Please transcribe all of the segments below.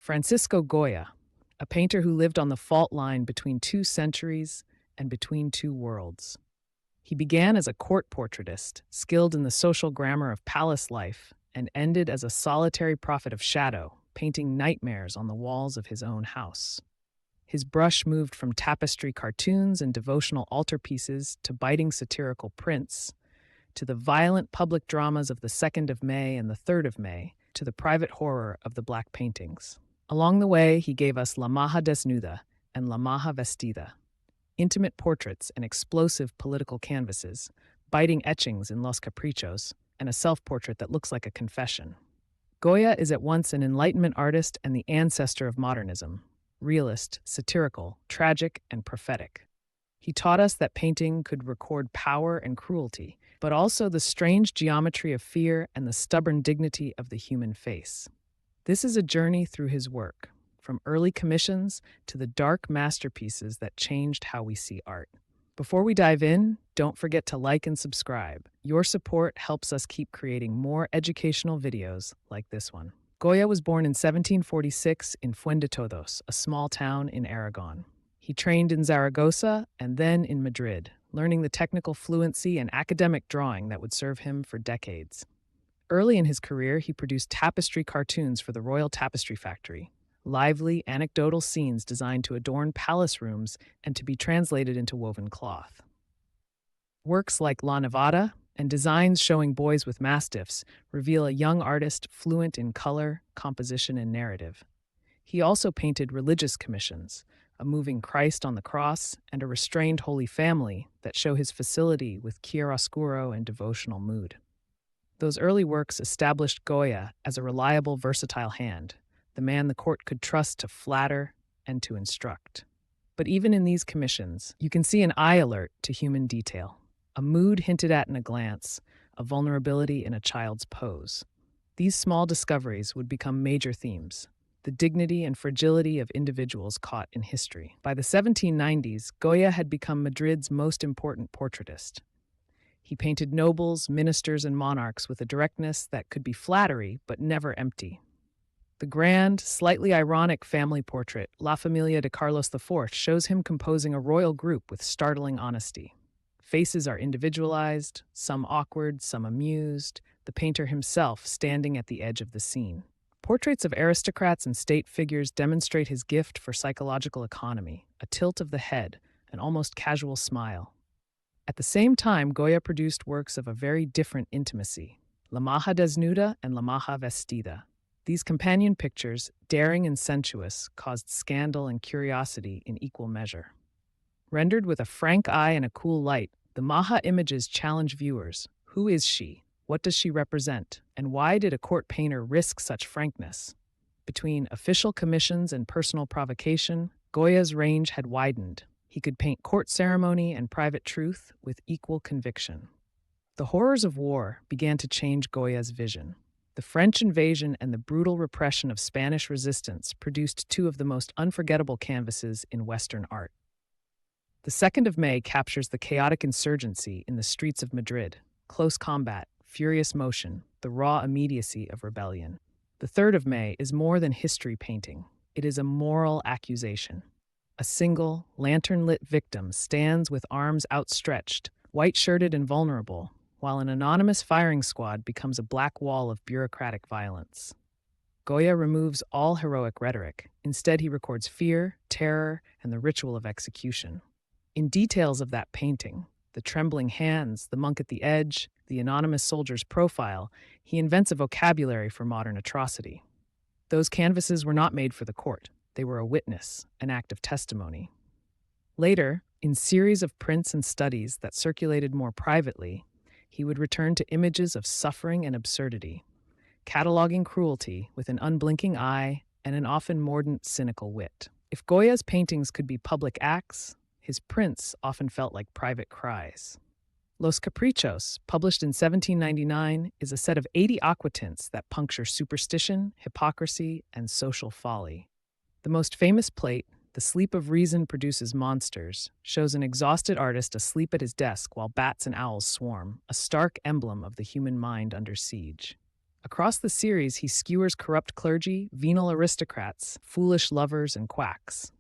Francisco Goya, a painter who lived on the fault line between two centuries and between two worlds. He began as a court portraitist, skilled in the social grammar of palace life, and ended as a solitary prophet of shadow, painting nightmares on the walls of his own house. His brush moved from tapestry cartoons and devotional altarpieces to biting satirical prints, to the violent public dramas of the 2nd of May and the 3rd of May, to the private horror of the black paintings. Along the way, he gave us La Maja desnuda and La Maja vestida, intimate portraits and explosive political canvases, biting etchings in Los Caprichos, and a self-portrait that looks like a confession. Goya is at once an Enlightenment artist and the ancestor of modernism, realist, satirical, tragic, and prophetic. He taught us that painting could record power and cruelty, but also the strange geometry of fear and the stubborn dignity of the human face. This is a journey through his work, from early commissions to the dark masterpieces that changed how we see art. Before we dive in, don't forget to like and subscribe. Your support helps us keep creating more educational videos like this one. Goya was born in 1746 in Fuendetodos, a small town in Aragon. He trained in Zaragoza and then in Madrid, learning the technical fluency and academic drawing that would serve him for decades. Early in his career, he produced tapestry cartoons for the Royal Tapestry Factory, lively, anecdotal scenes designed to adorn palace rooms and to be translated into woven cloth. Works like La Nevada and designs showing boys with mastiffs reveal a young artist fluent in color, composition, and narrative. He also painted religious commissions, a moving Christ on the cross, and a restrained Holy Family that show his facility with chiaroscuro and devotional mood. Those early works established Goya as a reliable, versatile hand, the man the court could trust to flatter and to instruct. But even in these commissions, you can see an eye alert to human detail, a mood hinted at in a glance, a vulnerability in a child's pose. These small discoveries would become major themes, the dignity and fragility of individuals caught in history. By the 1790s, Goya had become Madrid's most important portraitist. He painted nobles, ministers, and monarchs with a directness that could be flattery but never empty. The grand, slightly ironic family portrait, La Familia de Carlos IV, shows him composing a royal group with startling honesty. Faces are individualized, some awkward, some amused, the painter himself standing at the edge of the scene. Portraits of aristocrats and state figures demonstrate his gift for psychological economy, a tilt of the head, an almost casual smile. At the same time, Goya produced works of a very different intimacy, La Maja desnuda and La Maja vestida. These companion pictures, daring and sensuous, caused scandal and curiosity in equal measure. Rendered with a frank eye and a cool light, the Maja images challenge viewers. Who is she? What does she represent? And why did a court painter risk such frankness? Between official commissions and personal provocation, Goya's range had widened. He could paint court ceremony and private truth with equal conviction. The horrors of war began to change Goya's vision. The French invasion and the brutal repression of Spanish resistance produced two of the most unforgettable canvases in Western art. The 2nd of May captures the chaotic insurgency in the streets of Madrid, close combat, furious motion, the raw immediacy of rebellion. The 3rd of May is more than history painting. It is a moral accusation. A single, lantern-lit victim stands with arms outstretched, white-shirted and vulnerable, while an anonymous firing squad becomes a black wall of bureaucratic violence. Goya removes all heroic rhetoric. Instead, he records fear, terror, and the ritual of execution. In details of that painting, the trembling hands, the monk at the edge, the anonymous soldier's profile, he invents a vocabulary for modern atrocity. Those canvases were not made for the court. They were a witness, an act of testimony. Later, in series of prints and studies that circulated more privately, he would return to images of suffering and absurdity, cataloging cruelty with an unblinking eye and an often mordant, cynical wit. If Goya's paintings could be public acts, his prints often felt like private cries. Los Caprichos, published in 1799, is a set of 80 aquatints that puncture superstition, hypocrisy, and social folly. The most famous plate, The Sleep of Reason Produces Monsters, shows an exhausted artist asleep at his desk while bats and owls swarm, a stark emblem of the human mind under siege. Across the series, he skewers corrupt clergy, venal aristocrats, foolish lovers, and quacks.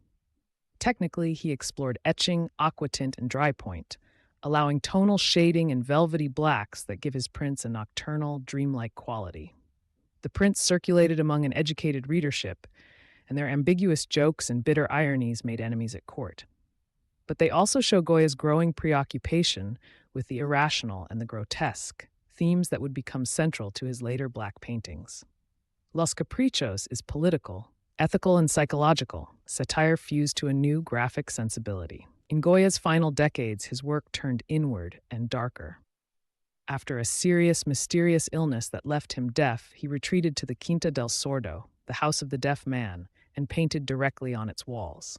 Technically, he explored etching, aquatint, and dry point, allowing tonal shading and velvety blacks that give his prints a nocturnal, dreamlike quality. The prints circulated among an educated readership, and their ambiguous jokes and bitter ironies made enemies at court. But they also show Goya's growing preoccupation with the irrational and the grotesque, themes that would become central to his later black paintings. Los Caprichos is political, ethical, and psychological, satire fused to a new graphic sensibility. In Goya's final decades, his work turned inward and darker. After a serious, mysterious illness that left him deaf, he retreated to the Quinta del Sordo, the house of the deaf man, and painted directly on its walls.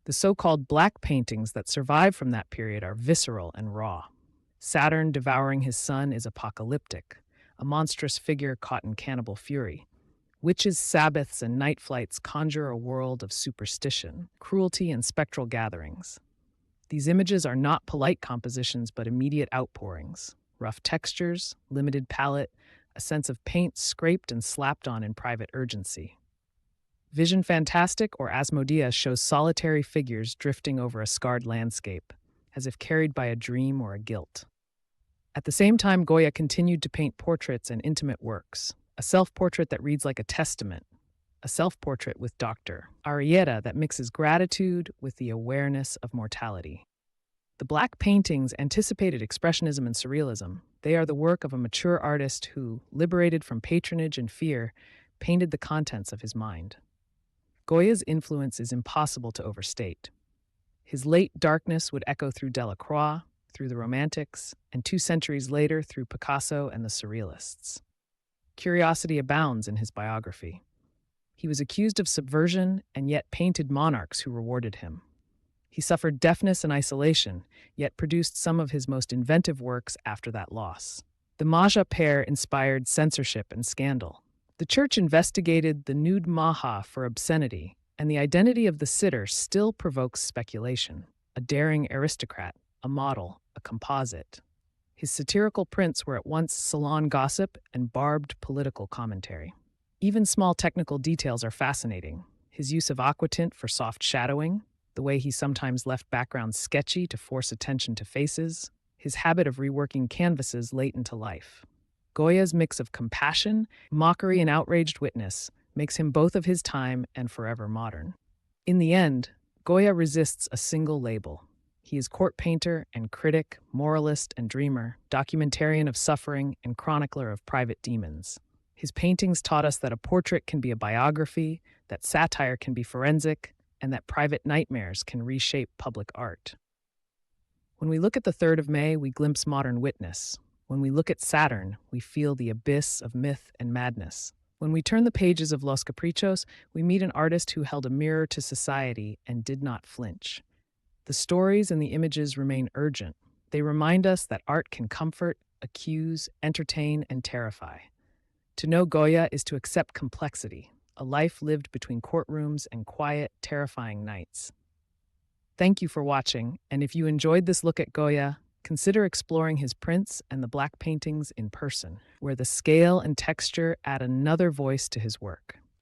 The so-called black paintings that survive from that period are visceral and raw. Saturn Devouring His Son is apocalyptic, a monstrous figure caught in cannibal fury. Witches' sabbaths and night flights conjure a world of superstition, cruelty, and spectral gatherings. These images are not polite compositions but immediate outpourings. Rough textures, limited palette, a sense of paint scraped and slapped on in private urgency. Vision Fantastic or Asmodeus shows solitary figures drifting over a scarred landscape, as if carried by a dream or a guilt. At the same time, Goya continued to paint portraits and intimate works, a self-portrait that reads like a testament, a self-portrait with Dr. Arrieta that mixes gratitude with the awareness of mortality. The black paintings anticipated expressionism and surrealism. They are the work of a mature artist who, liberated from patronage and fear, painted the contents of his mind. Goya's influence is impossible to overstate. His late darkness would echo through Delacroix, through the Romantics, and 2 centuries later through Picasso and the Surrealists. Curiosity abounds in his biography. He was accused of subversion and yet painted monarchs who rewarded him. He suffered deafness and isolation, yet produced some of his most inventive works after that loss. The Maja pair inspired censorship and scandal. The church investigated the nude Maja for obscenity, and the identity of the sitter still provokes speculation. A daring aristocrat, a model, a composite. His satirical prints were at once salon gossip and barbed political commentary. Even small technical details are fascinating. His use of aquatint for soft shadowing, the way he sometimes left backgrounds sketchy to force attention to faces, his habit of reworking canvases late into life. Goya's mix of compassion, mockery, and outraged witness makes him both of his time and forever modern. In the end, Goya resists a single label. He is court painter and critic, moralist and dreamer, documentarian of suffering and chronicler of private demons. His paintings taught us that a portrait can be a biography, that satire can be forensic, and that private nightmares can reshape public art. When we look at the 3rd of May, we glimpse modern witness. When we look at Saturn, we feel the abyss of myth and madness. When we turn the pages of Los Caprichos, we meet an artist who held a mirror to society and did not flinch. The stories and the images remain urgent. They remind us that art can comfort, accuse, entertain, and terrify. To know Goya is to accept complexity, a life lived between courtrooms and quiet, terrifying nights. Thank you for watching, and if you enjoyed this look at Goya, consider exploring his prints and the black paintings in person, where the scale and texture add another voice to his work.